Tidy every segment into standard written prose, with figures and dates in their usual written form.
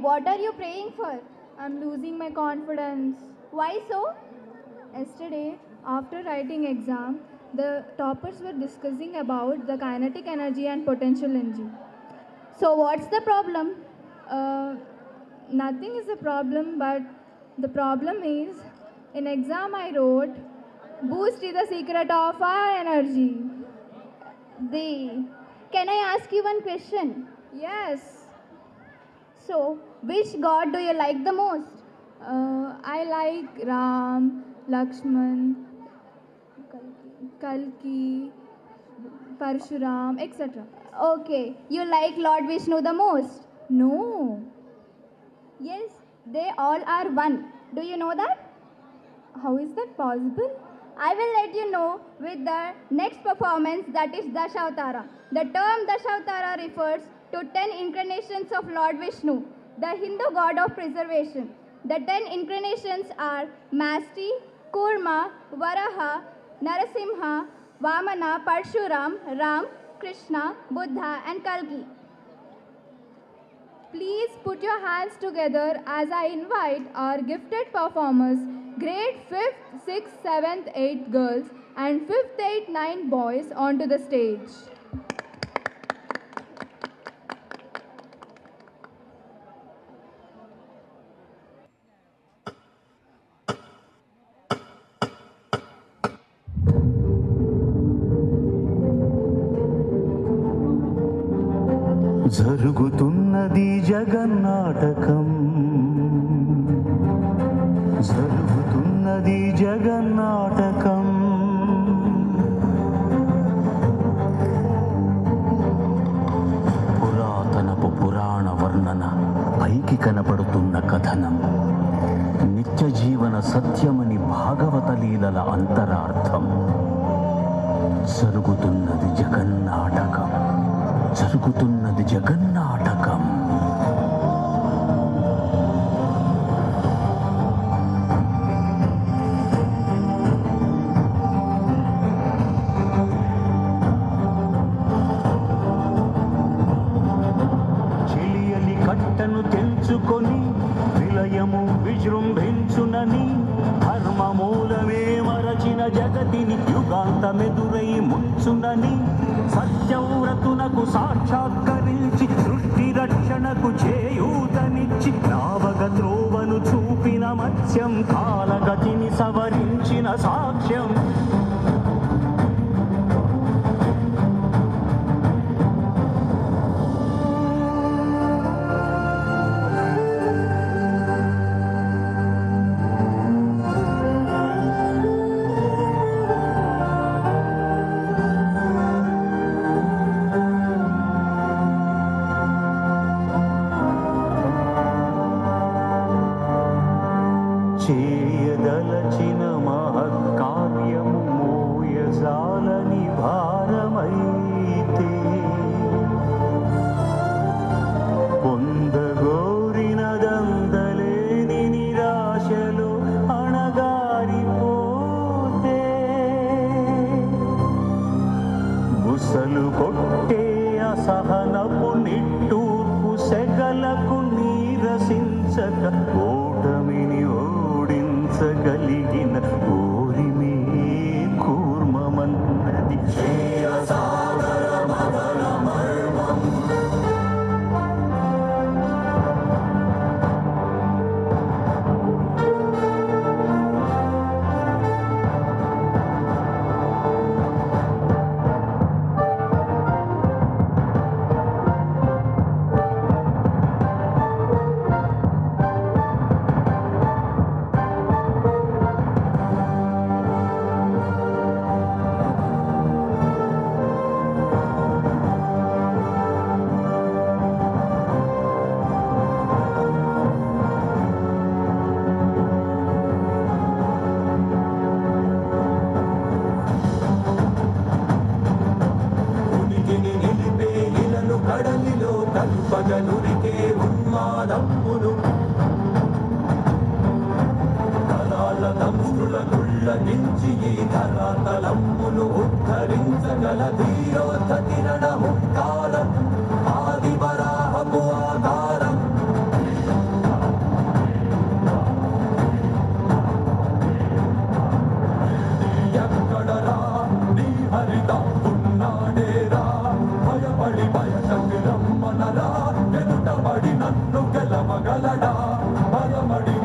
what are you praying for? I'm losing my confidence. Why so? Yesterday, after writing exam, the toppers were discussing about the kinetic energy and potential energy. So, what's the problem? Uh, Nothing is a problem, but the problem is in exam I wrote, boost is the secret of our energy. Can I ask you one question? Yes, So, which god do you like the most? I like Ram, Lakshman, Kalki, Parshuram, etc. Okay, you like Lord Vishnu the most? No, Yes, they all are one. Do you know that? how is that possible? I will let you know with the next performance, that is Dashavatara. The term Dashavatara refers to 10 incarnations of Lord Vishnu, the Hindu god of preservation. The 10 incarnations are Masti, Kurma, Varaha, Narasimha, Vamana, Parshuram, Ram, Krishna, Buddha and Kalki. Please put your hands together as I invite our gifted performers, grade 5th, 6th, 7th, 8th girls and 5th, 8th, 9th boys onto the stage. జరుగుతున్నది జగన్నాటకం, జరుగుతున్నది జగన్నాటకం. పురాతనపు పురాణ వర్ణన, పైకి కనపడుతున్న కథనం, నిత్య జీవన సత్యమని భాగవత లీలల అంతరార్థం. జరుగుతున్నది జగన్నాటకం, జరుగుతున్నది జగన్నాటకం. చిలియలి కట్టను తెంచుకొని విలయము విజృంభించునని, ధర్మమూలమే మరచిన జగతిని యుగాంతమెదురై ముంచునని, సత్యవ్రతునకు సాక్షాత్కరించి సృష్టి రక్షణకు చేయూతనిచ్చి నావగ త్రోవను చూపిన మత్స్యం, కాలగతిని సవరించిన సాక్ష్యం. చేయదలచిన మహత్కార్యము మోయజాలని భారమైతే, పొందగోరినదందలేని నిరాశలో అణగారిపోతే, బుసలు కొట్టే అసహనపు నిట్టూర్పు సెగలకు నీరసించక, ఓటమిని ఓడించగలిగిన ఓరిమే కూర్మమన్నది. కడలిలో కల్పగనురికే ఉన్మాదమ్మును, కళాల దంశుల గుళ్ళగించి ఈ ధరాతలమ్మును ఉద్ధరించగల ధీరోద్ధతిరణ హుంకారం, ఆది వరాహపు ఆధారం. భయపడి బయటకి రమ్మనరా ఎదుటపడి నన్ను గెలవగలడా భయపడి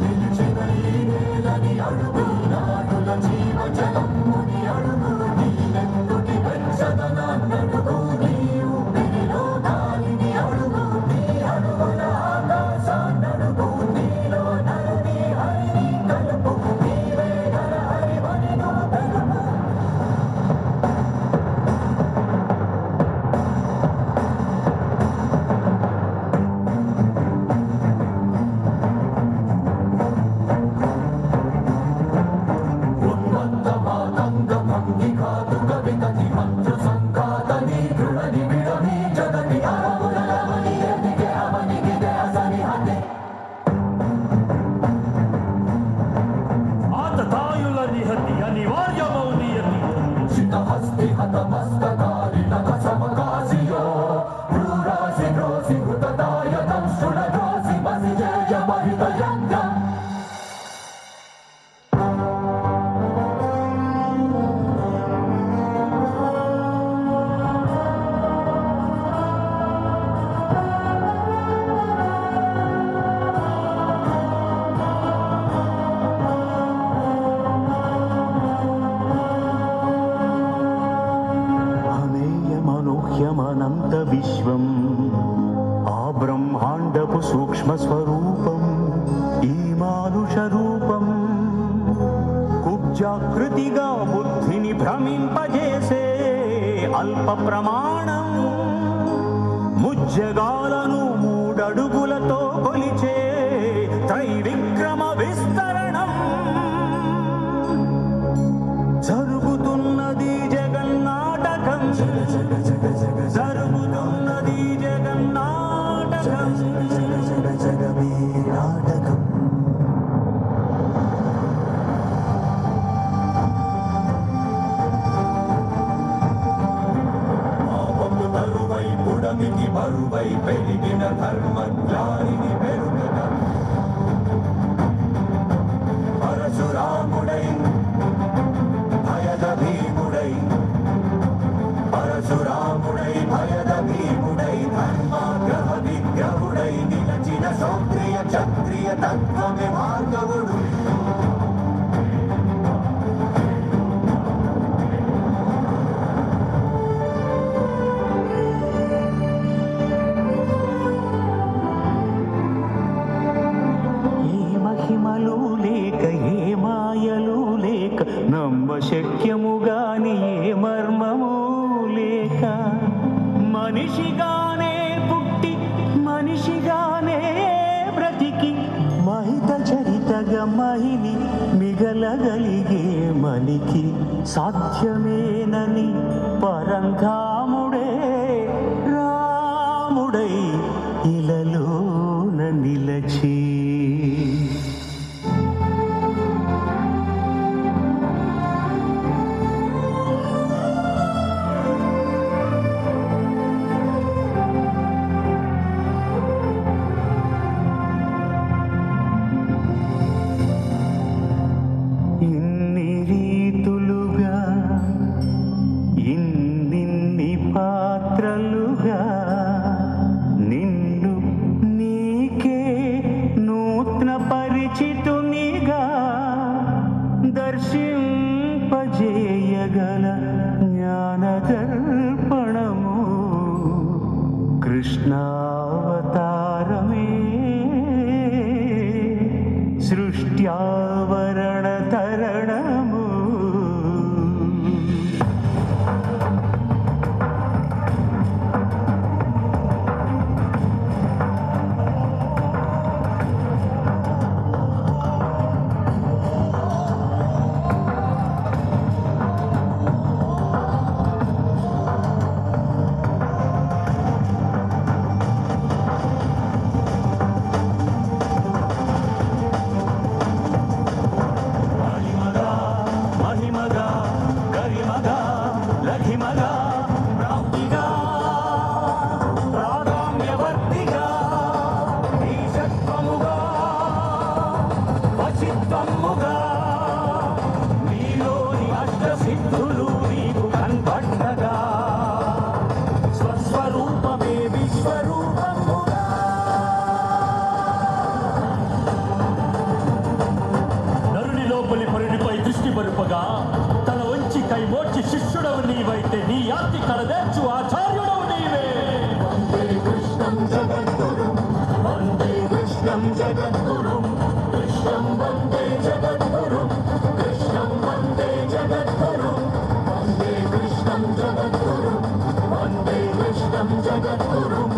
నిలిచిన ఈ నేలని అడుగు నాడుల జీవజలముని అడుగు నీలెందుటి వెచ్చదనాన్నడుగు నీ ఊపిరిలో గాలిని అడుగు నీ అడుగుల ఆకాశాన్నడుగు నీలో నరుని హరిని కలుపు నీవే నరహరివని నువ్వు తెలుపు ఉన్మత్తమాతంగ భంగి కాదు కవితని మంత్ర సంఘాతని దృఢని విడని జగతి అరవులవని ఎదిగే అవనిగిదే అసని హతే ఆతతాయుల నిహతి అనివార్యమౌ నియతి శితహస్తి హతమస్తకారిణక సమకాశియో భ్రూరాశి గ్రోసి హృతదాయతం శృణగ్రోసి మసి జయ మహితయంగం అమేయమనూహ్యమనంత విశ్వం ఆ బ్రహ్మాండపు సూక్ష్మ స్వరూపం ఈ మానుష రూపం కుబ్జాకృతిగా బుద్ధిని భ్రమింపజేసే అల్ప ప్రమాణం ముజ్జగాలను మూడడుగులతో కొలిచే త్రైవిక్రమ విస్తరణం జరుగుతున్నది జగన్నాటకం జరుగుతున్నది జగన్నాటకం జగమే నాటకం పాపము తరువై పుడమికి బరువై పెరిగిన ధర్మజ్ఞానిని పెరుగన పరశురాముడై భయద భీముడై పరశురాముడై భయద భీముడై ధర్మాగ్రహ విగ్రహుడై నిలచిన సౌత్రియ క్షత్రియ తత్వమే భార్గవుడు ఏ మహిమలు లేక ఏ మాయలు లేక నమ్మశక్యముగాని ఏ మర్మము లేక మనిషిగానే పుట్టి మనిషిగానే బ్రతికి మహిత చరితగా మహిని మిగలగలిగే మనికి సాధ్యమేనని పరంధాముడే రాముడై ఇలలోన నిలచి ఇన్ని రీతులుగా ఇన్నిన్ని పాత్రలుగా నిన్ను నీకే నూతన పరిచితునిగా దర్శింపజేయగల జ్ఞానదర్పణము కృష్ణావతారమే సృష్ట్యావరణ తరణము శిష్యునిపై దృష్టి మరుపగా తల వంచి కైమోర్చి శిష్యుడవు నీవైతే నీ ఆర్తి కడదేర్చు ఆచార్యుడవు నీవే. వందే కృష్ణం జగద్గురుం వందే కృష్ణం జగద్గురుం కృష్ణం వందే జగద్గురుం కృష్ణం వందే జగద్గురుం వందే కృష్ణం జగద్గురుం వందే కృష్ణం జగద్గురుం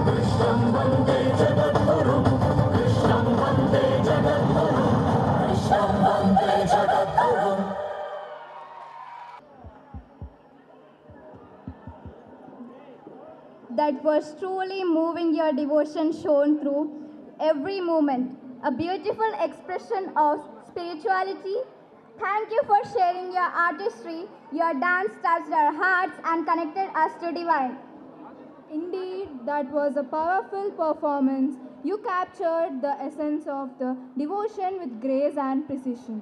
కృష్ణం వందే జగద్గురుం కృష్ణం వందే జగద్గురుం కృష్ణం వందే జగద్గురుం. That was truly moving, your devotion shown through every moment. A beautiful expression of spirituality. Thank you for sharing your artistry. Your dance touched our hearts and connected us to divine. Indeed, that was a powerful performance. You captured the essence of the devotion with grace and precision.